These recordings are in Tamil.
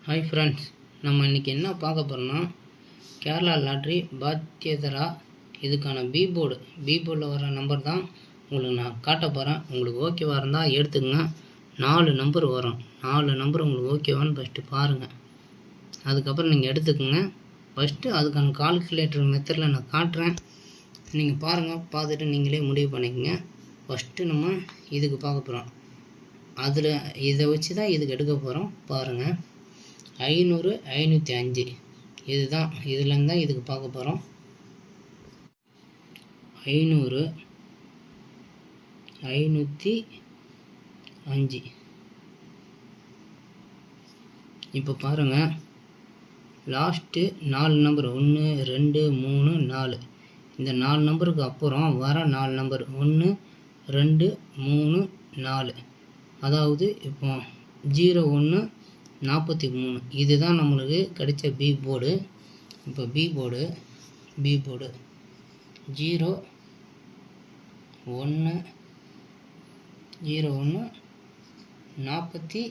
ஹாய் ஃப்ரெண்ட்ஸ், நம்ம இன்றைக்கி என்ன பார்க்க போகிறோம்னா கேரளா லாட்ரி பாத்யதரா இதுக்கான பி போர்டில் வர நம்பர் தான் உங்களுக்கு நான் காட்ட போகிறேன். உங்களுக்கு ஓகேவாக இருந்தால் எடுத்துக்கங்க. 4 நம்பர் வரும். 4 நம்பர் உங்களுக்கு ஓகேவான்னு ஃபஸ்ட்டு பாருங்கள். அதுக்கப்புறம் நீங்கள் எடுத்துக்கோங்க. ஃபஸ்ட்டு அதுக்கான கால்குலேட்டர் மெத்தடில் நான் காட்டுறேன். நீங்கள் பாருங்கள், பார்த்துட்டு நீங்களே முடிவு பண்ணிக்கோங்க. ஃபஸ்ட்டு நம்ம இதுக்கு பார்க்க போகிறோம். அதில் இதை வச்சு தான் இதுக்கு எடுக்க போகிறோம். பாருங்கள், 500 505 இதுதான். இதுலேருந்து தான் இதுக்கு பார்க்க போகிறோம். 500 505. இப்போ பாருங்கள், லாஸ்ட்டு 4 நம்பர் 1 2 3 4 இந்த 4 நம்பருக்கு அப்புறம் வர 4 நம்பர் 1 2 3 4, அதாவது இப்போ 01 43 இதுதான் நம்மளுக்கு கிடைச்ச பி போர்டு. இப்போ பி போர்டு 0 1 01 43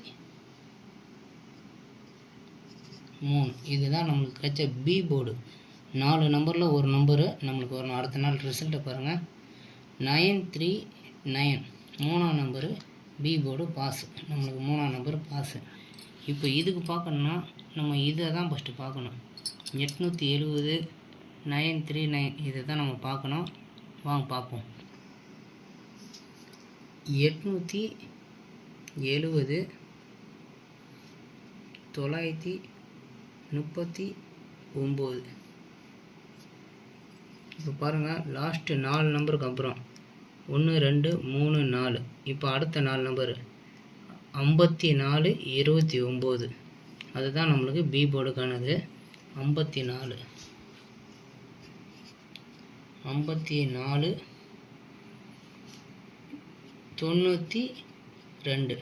இதுதான் நம்மளுக்கு கிடைச்ச பி போர்டு. 4 நம்பரில் ஒரு நம்பரு நம்மளுக்கு வரணும். அடுத்த நாள் ரிசல்ட்டை பாருங்கள். 939 3ஆம் நம்பரு பி போர்டு பாஸ். நம்மளுக்கு 3ஆம் நம்பர் பாஸு. இப்போ இதுக்கு பார்க்கணுன்னா நம்ம இதை தான் ஃபஸ்ட்டு பார்க்கணும். 870 939 இதை தான் நம்ம பார்க்கணும். வாங்க பார்ப்போம். 870 939. இப்போ பாருங்கள், லாஸ்ட்டு 4 நம்பருக்கு அப்புறம் 1 2 3 4. இப்போ அடுத்த 4 நம்பர் 54 29. அதுதான் நம்மளுக்கு பி போர்டுக்கானது. 54 92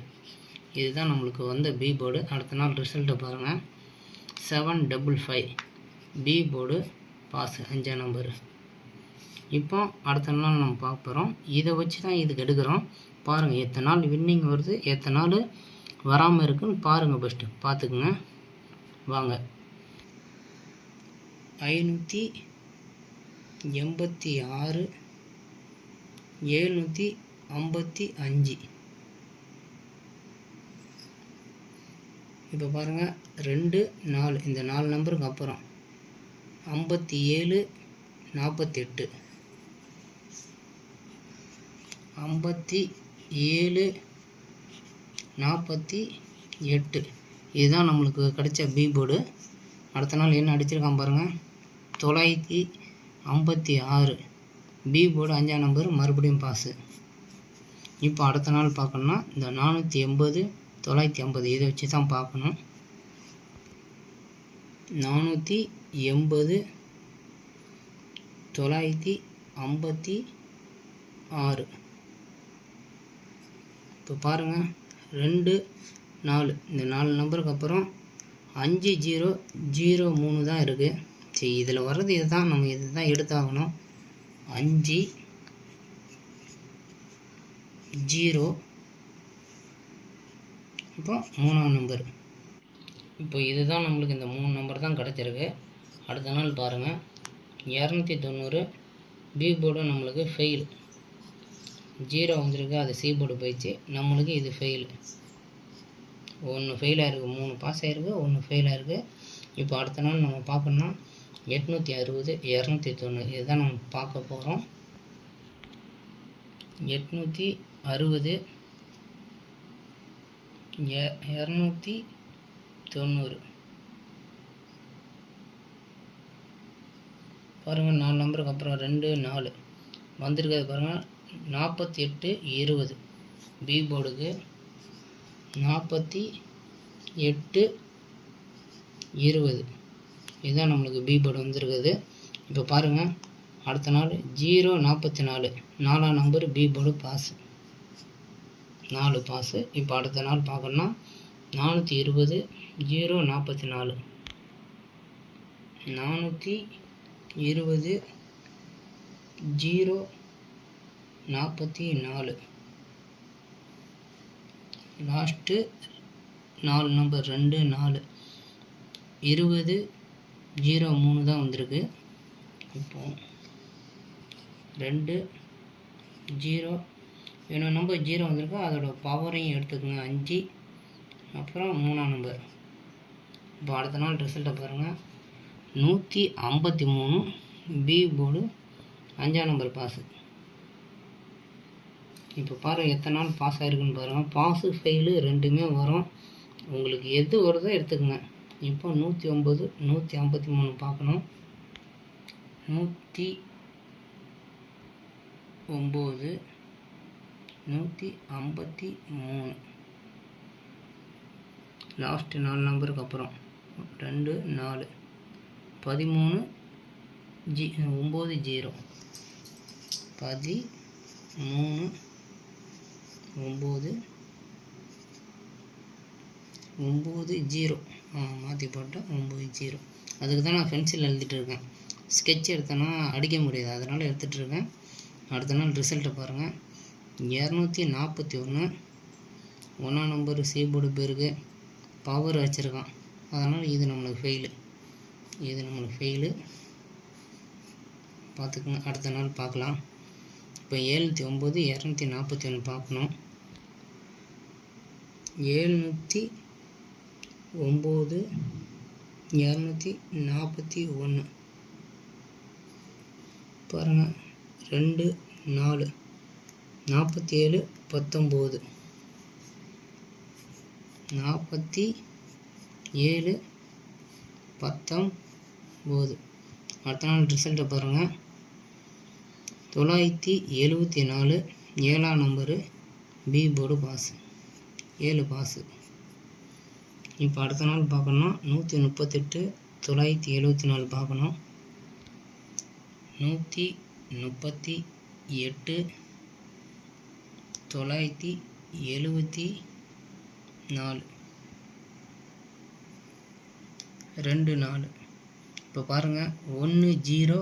இதுதான் நம்மளுக்கு வந்த பி போர்டு. அடுத்த நாள் ரிசல்ட்டை பாருங்கள். 755 பி போர்டு பாஸ், 5ஆம் நம்பரு. இப்போ அடுத்த நாள் நம்ம பார்க்க போகிறோம். இதை வச்சு தான் இதுக்கு எடுக்கிறோம். பாருங்கள், எத்தனை நாள் வின்னிங் வருது, எத்தனை நாள் வராமல் இருக்குன்னு பாருங்கள். ஃபஸ்ட்டு பார்த்துக்குங்க. வாங்க. 586 755. இப்போ பாருங்கள், 2 4 இந்த 4 நம்பருக்கு அப்புறம் 57 48 57 48 இதுதான் நம்மளுக்கு கிடைச்ச பி போர்டு. அடுத்த நாள் என்ன அடிச்சிருக்கான் பாருங்கள், 956 பி போர்டு, 5ஆம் நம்பர் மறுபடியும் பாஸு. இப்போ அடுத்த நாள் பார்க்கணுன்னா இந்த 480 950 இதை வச்சு தான் பார்க்கணும். 480 956. இப்போ பாருங்கள், 2 4 இந்த 4 நம்பருக்கு அப்புறம் 5003 தான் இருக்குது. சரி, இதில் வர்றது இது தான். நம்ம இது தான் எடுத்தாகணும். 50 இப்போ 3ஆம் நம்பர். இப்போ இதுதான் நம்மளுக்கு இந்த 3 நம்பர் தான் கிடச்சிருக்கு. அடுத்த நாள் பாருங்கள், 290 பி போர்டு நம்மளுக்கு ஃபெயில். 0 வந்திருக்கு, அது சி போர்டு போயிடுச்சு. நம்மளுக்கு இது ஃபெயில். 1 ஃபெயில் ஆகிருக்கு, 3 பாஸ் ஆகிருக்கு, 1 ஃபெயில் ஆகிருக்கு. இப்போ அடுத்த நாள் நம்ம பார்க்கணுன்னா 860 290 இதுதான் நம்ம பார்க்க போகிறோம். 860 290 பாருங்கள். 4 நம்பருக்கு அப்புறம் 2 4 வந்திருக்கிறது பாருங்கள். 48 20 பி போர்டுக்கு 48 20 இதுதான் நம்மளுக்கு பி போர்டு வந்திருக்குது. இப்போ பாருங்கள், அடுத்த நாள் 044 4ஆம் number B board pass, 4 pass. இப்போ அடுத்த நாள் பார்க்கணுன்னா 420 044 420 044 லாஸ்ட்டு 4 நம்பர் 2 4 2003 தான் வந்திருக்கு. இப்போது 2 0 இன்னொரு நம்பர் 0 வந்திருக்கு, அதோட பவரையும் எடுத்துக்கோங்க 5. அப்புறம் 3ஆம் நம்பர். இப்போ அடுத்த நாள் ரிசல்ட்டை பாருங்கள். 153 பி போர்டு 5ஆம் நம்பர் பாஸு. இப்போ பாருங்கள் எத்தனை நாள் பாஸ் ஆகிருக்குன்னு பாருங்கள். பாஸு ஃபெயிலு ரெண்டுமே வரும், உங்களுக்கு எது வருதோ எடுத்துக்கோங்க. இப்போ 109 153 பார்க்கணும். 109 153 லாஸ்ட்டு 4 நம்பருக்கு அப்புறம் 2 4 13 9 0 13 9 9 0 மாற்றி போட்டேன் 9 0. அதுக்கு தான் நான் பென்சில் எழுதிட்டு இருக்கேன். ஸ்கெட்ச் எடுத்தேன்னா அடிக்க முடியாது, அதனால் எடுத்துகிட்ருக்கேன். அடுத்த நாள் ரிசல்ட்டை பாருங்கள். 241 1ஆம் நம்பர் சி போர்டு பேருக்கு பவர் வச்சுருக்கான், அதனால் இது நம்மளுக்கு ஃபெயிலு. பார்த்துக்குங்க. அடுத்த நாள் பார்க்கலாம். இப்போ 709 241 பார்க்கணும். 709 241 பாருங்கள். 2 4 47 19 47 19. அடுத்த நாள் ரிசல்ட்டை பாருங்கள். 974 7ஆம் number B board pass 7 pass. இப்போ அடுத்த நாள் பார்க்கணும்னா 138 974 பார்க்கணும். 138 974 2 4. இப்போ பாருங்கள் 1083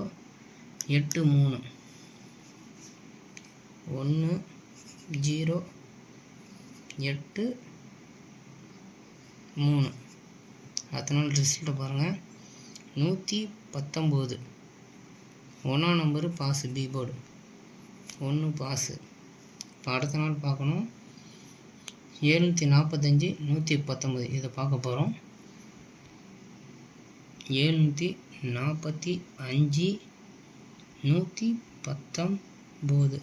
1083. அடுத்த நாள் ரிசல்ட்டை பாருங்கள். 119 1ஆம் number pass B board 1 pass. இப்போ அடுத்த நாள் பார்க்கணும். 745 119 இதை பார்க்க போகிறோம். 745 119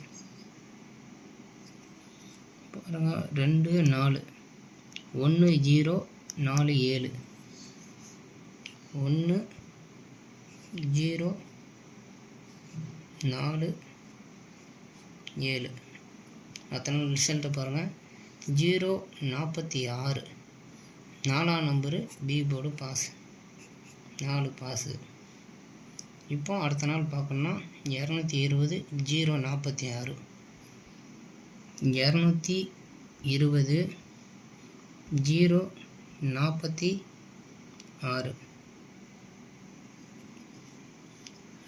பாருங்கள். 2 4 1047 1047. அத்தனை ரிசல்ட்டை பாருங்கள். 046 4ஆம் number B board pass 4 pass. இப்போ அடுத்த நாள் பார்க்கணுன்னா 220 046 220 046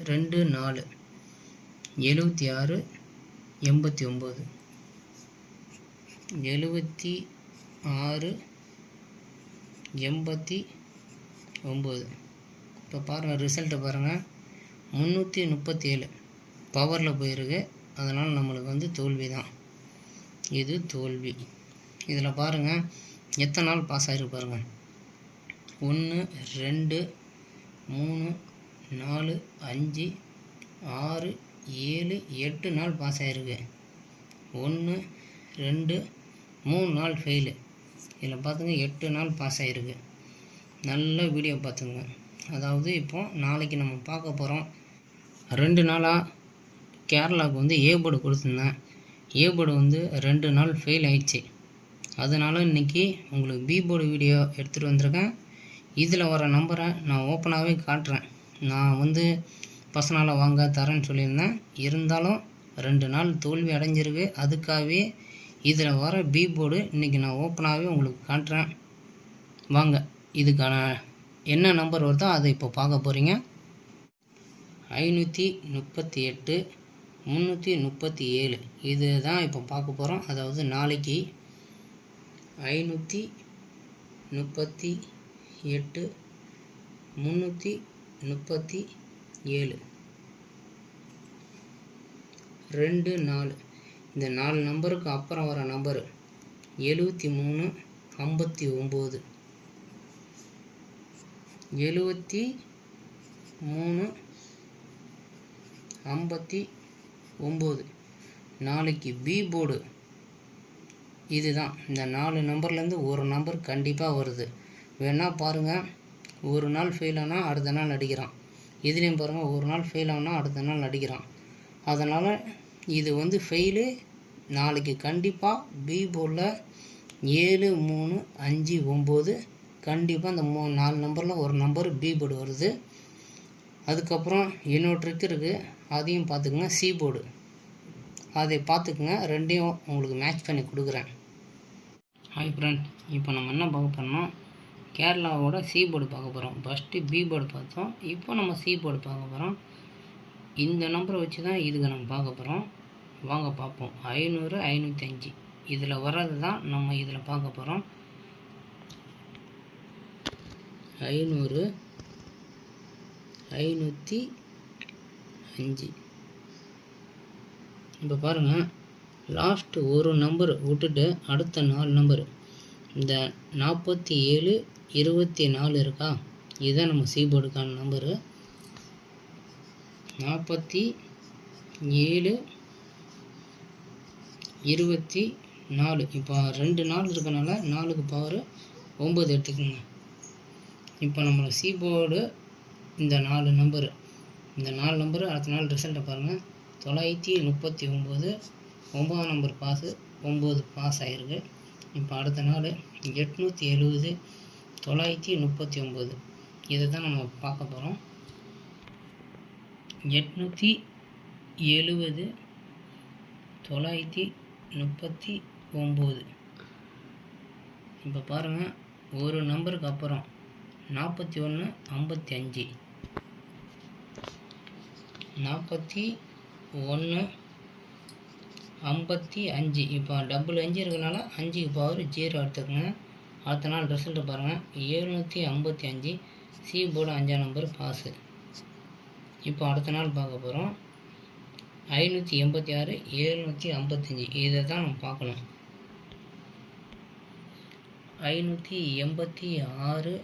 2 4 76 89 76 89. இப்போ பாருங்கள் ரிசல்ட்டை பாருங்கள். 337 பவரில் போயிருக்கு, அதனால் நம்மளுக்கு தோல்வி தான். இது தோல்வி. இதில் பாருங்கள் எத்தனை நாள் பாஸ் ஆகிருக்கு பாருங்கள். 1 2 3 4 5 6 7 8 நாள் பாஸ் ஆகிருக்கு. 1 2 3 நாள் ஃபெயிலு. இதில் பார்த்துங்க 8 நாள் பாஸ் ஆகிருக்கு. நல்ல வீடியோ பார்த்துங்க. அதாவது இப்போ நாளைக்கு நம்ம பார்க்க போகிறோம். 2 நாளாக கேரளாவுக்கு ஏ போர்டு கொடுத்துருந்தேன். ஏ போர்டு 2 நாள் ஃபெயில் ஆயிடுச்சு. அதனால் இன்றைக்கி உங்களுக்கு பி போர்டு வீடியோ எடுத்துகிட்டு வந்திருக்கேன். இதில் வர நம்பரை நான் ஓப்பனாகவே காட்டுறேன். நான் பர்சனலாக வாங்க தரேன்னு சொல்லியிருந்தேன். இருந்தாலும் 2 நாள் தோல்வி அடைஞ்சிருக்கு. அதுக்காகவே இதில் வர பி போர்டு இன்றைக்கி நான் ஓப்பனாகவே உங்களுக்கு காட்டுறேன். வாங்க, இதுக்கான என்ன நம்பர் வருதோ அதை இப்போ பார்க்க போகிறீங்க. 538 337 இது தான் இப்போ பார்க்க போகிறோம். அதாவது நாளைக்கு 538 337 2 4. இந்த 4 நம்பருக்கு அப்புறம் வர நம்பரு 73 59 73 59. நாளைக்கு பி போர்டு இதுதான். இந்த 4 நம்பர்லேருந்து ஒரு நம்பர் கண்டிப்பாக வருது. வேணால் பாருங்கள், ஒரு நாள் ஃபெயில் ஆனால் அடுத்த நாள் அடிக்கிறான். இதுலேயும் பாருங்கள், ஒரு நாள் ஃபெயில் ஆனால் அடுத்த நாள் அடிக்கிறான். அதனால் இது ஃபெயிலு. நாளைக்கு கண்டிப்பாக பி போர்டில் 7 3 5 9 கண்டிப்பாக இந்த 4 நம்பரில் ஒரு நம்பர் பி போர்டு வருது. அதுக்கப்புறம் இன்னொரு ட்ரிக் இருக்குது, அதையும் பார்த்துக்குங்க. சி போர்டு அதை பார்த்துக்குங்க. ரெண்டையும் உங்களுக்கு மேட்ச் பண்ணி கொடுக்குறேன். ஹாய் ஃப்ரெண்ட், இப்போ நம்ம என்ன பார்க்க போகிறோம்னா கேரளாவோட சி போர்டு பார்க்க போகிறோம். ஃபஸ்ட்டு பி போர்டு பார்த்தோம், இப்போ நம்ம சி போர்டு பார்க்க போகிறோம். இந்த நம்பரை வச்சு தான் இதுக்கு நம்ம பார்க்க போகிறோம். வாங்க பார்ப்போம். 500 505 இதில் வர்றது தான் நம்ம இதில் பார்க்க போகிறோம். 500 505. இப்போ பாருங்கள், லாஸ்ட்டு ஒரு நம்பர் விட்டுட்டு அடுத்த 4 நம்பர் இந்த 47 24 இருக்கா, இதுதான் நம்ம சி போர்டுக்கான நம்பரு. 47 24. இப்போ 2 4 இருக்கனால 4க்கு பவர் 9 எடுத்துக்கோங்க. இப்போ நம்மளுக்கு சி போர்டு இந்த 4 நம்பரு அடுத்த நாள் ரிசல்ட்டை பாருங்கள். 939 9ஆம் நம்பர் பாஸு, 9 பாஸ் ஆகிருக்கு. இப்போ அடுத்த நாள் 870 939 இதை தான் நம்ம பார்க்க போகிறோம். 870 939. இப்போ பாருங்கள், ஒரு நம்பருக்கு அப்புறம் 41 55 41 55. இப்போ டபுள் 5 இருக்கனால 5க்கு பவர் 0 எடுத்துக்கோங்க. அடுத்த நாள் ரிசல்ட்டு பாருங்கள். 755 சி போர்டு 5ஆம் நம்பர் பாஸு. இப்போ அடுத்த நாள் பார்க்க போகிறோம். 586 755 இதை தான் நம்ம பார்க்கணும். 586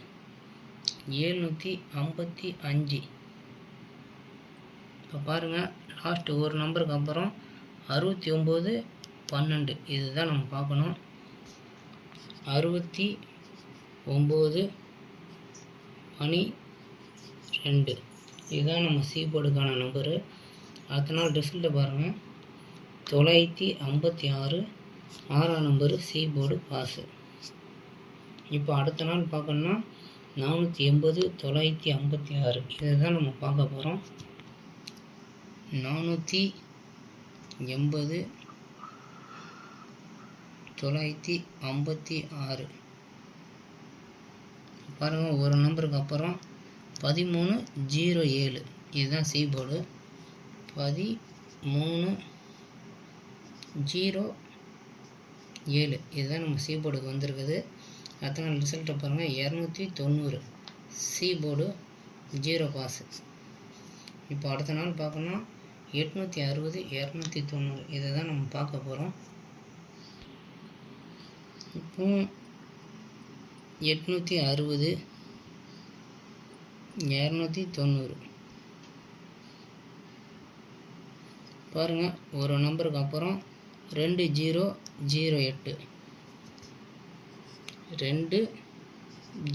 755. இப்போ பாருங்கள், லாஸ்ட்டு ஒரு நம்பருக்கு அப்புறம் 69 12 இதுதான் நம்ம பார்க்கணும். 69 12 இதுதான் நம்ம சி போர்டுக்கான நம்பரு. அடுத்த நாள் ரிசல்ட்டை பாருங்கள். 956 6ஆம் நம்பரு சி போர்டு பாஸு. இப்போ அடுத்த நாள் பார்க்கணுன்னா 480 956 இதை தான் நம்ம பார்க்க போகிறோம். 480 956. பாருங்கள், ஒரு நம்பருக்கு அப்புறம் 1307 இதுதான் சி போர்டு. 1307 இதுதான் நம்ம சி போர்டுக்கு வந்திருக்குது. அடுத்த நாள் ரிசல்ட்டை பாருங்கள். 290 சி போர்டு 0 பாஸு. இப்போ அடுத்த நாள் பார்க்கணுன்னா 860 290 இதை தான் நம்ம பார்க்க போகிறோம். இப்போ 860 290 பாருங்கள், ஒரு நம்பருக்கு அப்புறம் 2008 2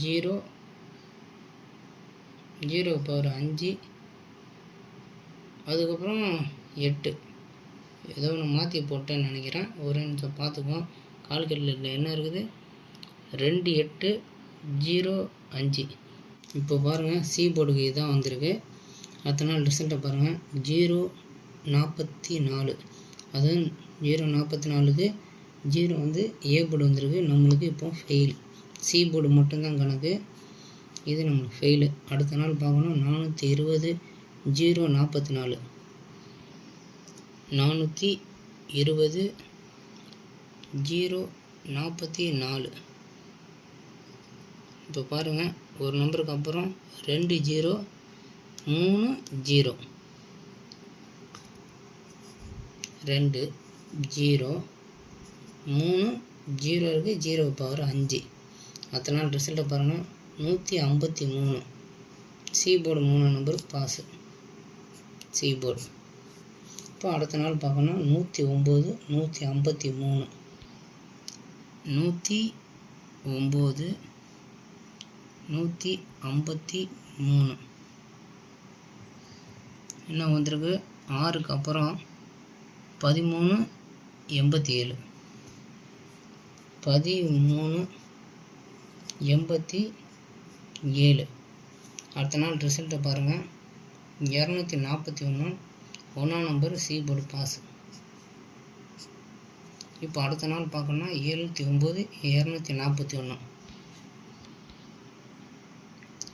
0 0 பவர் 5 அதுக்கப்புறம் 8 ஏதோ ஒன்று மாற்றி போட்டேன்னு நினைக்கிறேன். ஒரு நிமிஷம் பார்த்துக்குவோம். கால்குலேட்டரில் என்ன இருக்குது, 2805. இப்போ பாருங்கள், சி போர்டுக்கு இதுதான் வந்திருக்கு. அடுத்த நாள் ரிசல்ட்டை பாருங்கள். 044 அதுவும் 044க்கு 0 ஏ போர்டு வந்திருக்கு. நம்மளுக்கு இப்போ ஃபெயில். சி போர்டு மட்டும்தான் கணக்கு, இது நம்மளுக்கு ஃபெயிலு. அடுத்த நாள் பார்க்கணும். 420 044 420 044. இப்போ பாருங்கள், ஒரு நம்பருக்கு அப்புறம் 2 0 3 0 2 0 3 0 இருக்குது, 0 பவர் 5. அதனால் ரிசல்ட்டை பாருங்கள் 153. C board 3 number pass. C board. இப்போ அடுத்த நாள் பார்க்கணும் 109 153 109 153 என்ன வந்திருக்கு? 6க்கு அப்புறம் 13 87 13 87. அடுத்த நாள் ரிசல்ட்டை பாருங்கள் 241 1ஆம் நம்பர் சி போர்டு பாஸ். இப்போ அடுத்த நாள் பார்க்கணும்னா 709 241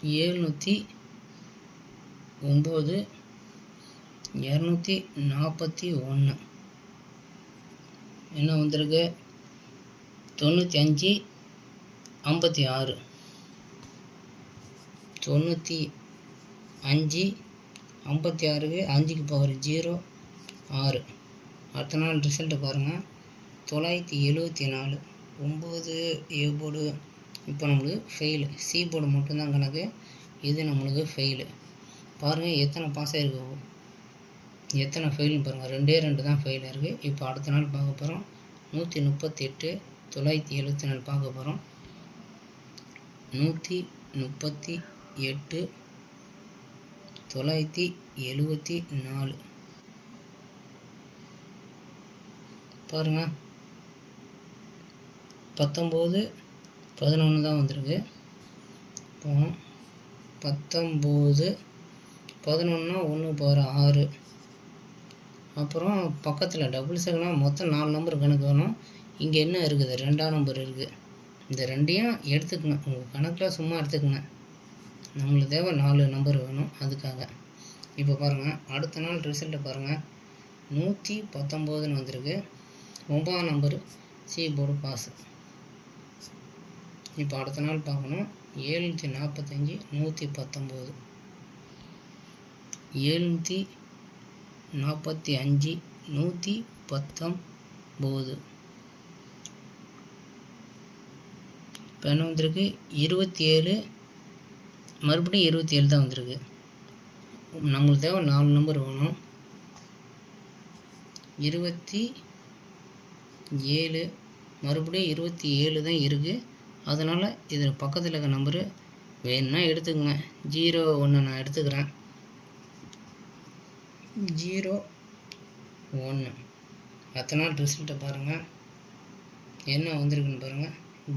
709 241 என்ன வந்திருக்கு? 95 56 95 56க்கு 5க்கு பவர் 0 6. அடுத்த நாள் ரிசல்ட்டை பாருங்கள் 974 9 ஏ போர்டு. இப்போ நம்மளுக்கு ஃபெயிலு. சி போர்டு மட்டும்தான் கணக்கு. இது நம்மளுக்கு ஃபெயிலு. பாருங்கள் எத்தனை பாஸ் ஆகிருக்கு, எத்தனை ஃபெயில்னு பாருங்கள். 2 தான் ஃபெயில் இருக்குது. இப்போ அடுத்த நாள் பார்க்க போகிறோம் 138 974 பார்க்க போகிறோம். 138 974 பாருங்கள் 19 11 தான் வந்திருக்கு. இப்போ 19 11னா 1 பவர் 6. அப்புறம் பக்கத்தில் டபுள் செகண்டாக மொத்தம் 4 நம்பர் கணக்கு வேணும். இங்கே என்ன இருக்குது? 2ஆம் நம்பர் இருக்குது. இந்த 2ஐயும் எடுத்துக்கங்க, உங்கள் கணக்கில் சும்மா எடுத்துக்கங்க. நம்மளுக்கு தேவை 4 நம்பர் வேணும் அதுக்காக. இப்போ பாருங்கள் அடுத்த நாள் ரிசல்ட்டை பாருங்கள் 119ன்னு வந்திருக்கு. 9ஆம் நம்பர் சி போர்டு பாஸ். இப்போ அடுத்த நாள் பார்க்கணும் 745 119 745 119. இப்போ என்ன வந்திருக்கு? 27 மறுபடியும் 27 தான் வந்திருக்கு. நம்மளுக்கு தேவை 4 நம்பர் வேணும். 27 மறுபடியும் 27 தான் இருக்குது. அதனால் இதில் பக்கத்தில் இருக்க நம்பரு வேணும்னா எடுத்துக்கங்க. 01 நான் எடுத்துக்கிறேன். 01. அடுத்த நாள் ரிசல்ட்டை பாருங்கள் என்ன வந்திருக்குன்னு பாருங்கள்.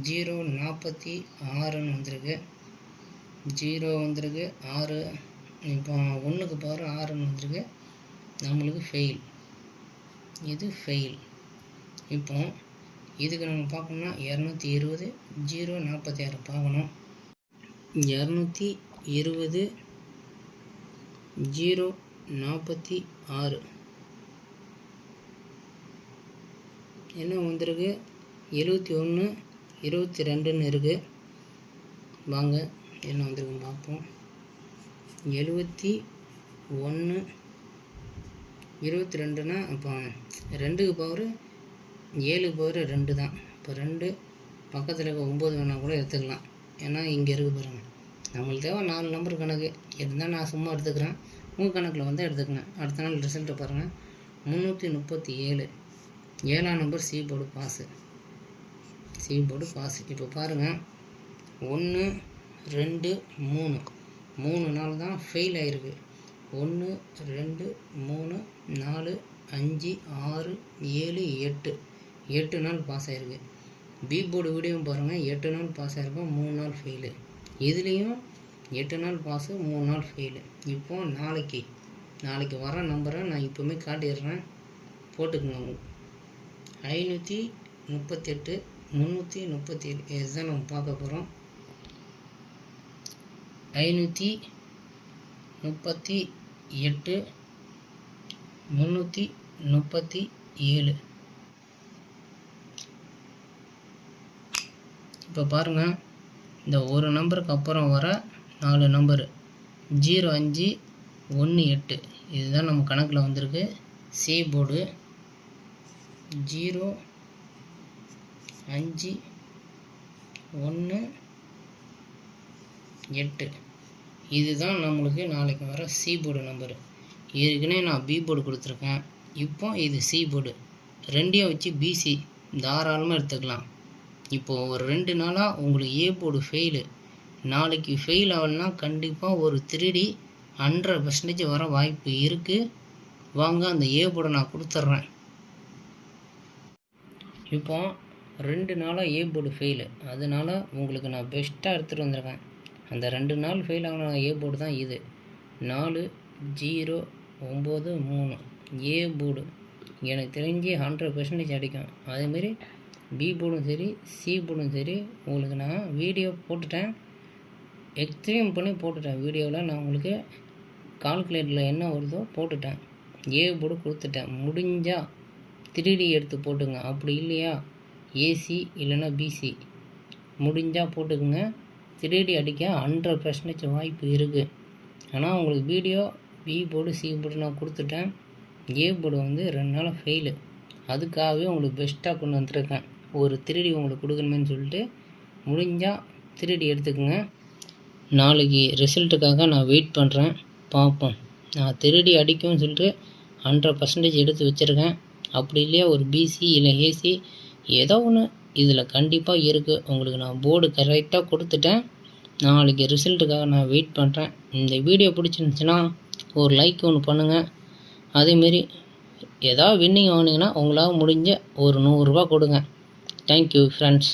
046ன்னு வந்திருக்கு. 0 வந்திருக்கு 6. இப்போ 1க்கு பவர் 6ன்னு வந்திருக்கு. நம்மளுக்கு ஃபெயில். இது ஃபெயில். இப்போ இதுக்கு நம்ம பார்க்கணும்னா 220 046 பார்க்கணும். 220 046 என்ன வந்திருக்கு? 71 22ன்னு இருக்குது. வாங்க என்ன வந்திருக்குன்னு பார்ப்போம். 71 22னா அப்போ 2க்கு பவர் 7க்கு பவர் 2 தான். இப்போ 2 பக்கத்தில் இருக்க 9 வேணால் கூட எடுத்துக்கலாம். ஏன்னா இங்கே இருக்குது பாருங்கள். நம்மளுக்கு தேவை 4 நம்பர் கணக்கு. இருந்தால் நான் சும்மா எடுத்துக்கிறேன். உங்கள் கணக்கில் வந்து எடுத்துக்கங்க. அடுத்த நாள் ரிசல்ட்டை பாருங்கள் 337 7ஆம் number C board pass. C board pass. இப்போ பாருங்கள் 1 2 3 நாள் தான் ஃபெயில் ஆகிருக்கு. 1 2 3 4 5 6 7 8 நாள் பாஸ் ஆகிருக்கு. பி போர்டு வீடியோவும் பாருங்கள் 8 நாள் பாஸ் ஆகிருக்கும், 3 நாள் ஃபெயிலு. இதுலேயும் 8 நாள் பாஸு 3 நாள் ஃபெயிலு. இப்போ நாளைக்கு வர நம்பரை நான் இப்போவுமே காட்டிடுறேன், போட்டுக்கோங்க. 538 337 இதுதான் நம்ம பார்க்க போகிறோம். 538 337. இப்போ பாருங்கள் இந்த ஒரு நம்பருக்கு அப்புறம் வர 4 நம்பரு 0518 இதுதான் நம்ம கணக்கில் வந்திருக்கு. சி போர்டு 0518 இதுதான் நம்மளுக்கு நாளைக்கு வர சி போர்டு நம்பரு. ஏற்கனவே நான் பி போர்டு கொடுத்துருக்கேன். இப்போ இது சி போர்டு. ரெண்டையும் வச்சு பிசி தாராளமாக எடுத்துக்கலாம். இப்போது ஒரு 2 நாளாக உங்களுக்கு ஏ போர்டு ஃபெயிலு. நாளைக்கு ஃபெயில் ஆகலைன்னா கண்டிப்பாக ஒரு 3D 100% வர வாய்ப்பு இருக்குது. வாங்க அந்த ஏ போர்டை நான் கொடுத்துட்றேன். இப்போ 2 நாளாக ஏ போர்டு ஃபெயிலு, அதனால் உங்களுக்கு நான் பெஸ்ட்டாக எடுத்துகிட்டு வந்திருக்கேன். அந்த 2 நாள் ஃபெயில் ஆன ஏ போர்டு தான் இது 4093 ஏ போர்டு. எனக்கு தெரிஞ்சு 100% அடிக்கும். அதேமாரி பி போர்டும் சரி சி போர்டும் சரி உங்களுக்கு நான் வீடியோ போட்டுட்டேன், எக்ஸ்ட்ரீம் பண்ணி போட்டுட்டேன். வீடியோவில் நான் உங்களுக்கு கால்குலேட்டரில் என்ன வருதோ போட்டுட்டேன். ஏ போர்டு கொடுத்துட்டேன். முடிஞ்சால் 3D எடுத்து போட்டுங்க. அப்படி இல்லையா ஏசி இல்லைன்னா பிசி முடிஞ்சால் போட்டுக்குங்க. 3D அடிக்க 100% வாய்ப்பு இருக்குது. ஆனால் உங்களுக்கு video B board C board நான் கொடுத்துட்டேன். ஏ போர்டு வந்து 2 நாளாக ஃபெயிலு. அதுக்காகவே உங்களுக்கு பெஸ்ட்டாக கொண்டு வந்துருக்கேன். ஒரு 3D உங்களுக்கு கொடுக்கணுமேனு சொல்லிட்டு முடிஞ்சால் 3D எடுத்துக்கோங்க. நாளைக்கு ரிசல்ட்டுக்காக நான் வெயிட் பண்ணுறேன், பார்ப்போம். நான் 3D அடிக்கும்னு சொல்லிட்டு 100% எடுத்து வச்சுருக்கேன். அப்படி இல்லையா ஒரு பிசி இல்லை ஏசி ஏதோ ஒன்று இதில் கண்டிப்பாக இருக்குது. உங்களுக்கு நான் போர்டு கரெக்டாக கொடுத்துட்டேன். நாளைக்கு ரிசல்ட்டுக்காக நான் வெயிட் பண்ணுறேன். இந்த வீடியோ பிடிச்சிருந்துச்சுன்னா ஒரு லைக் ஒன்று பண்ணுங்கள். அதேமாரி ஏதாவது வின்னிங் வாங்கினீங்கன்னா உங்களால் முடிஞ்ச ஒரு 100 ரூபா கொடுங்க. Thank you friends.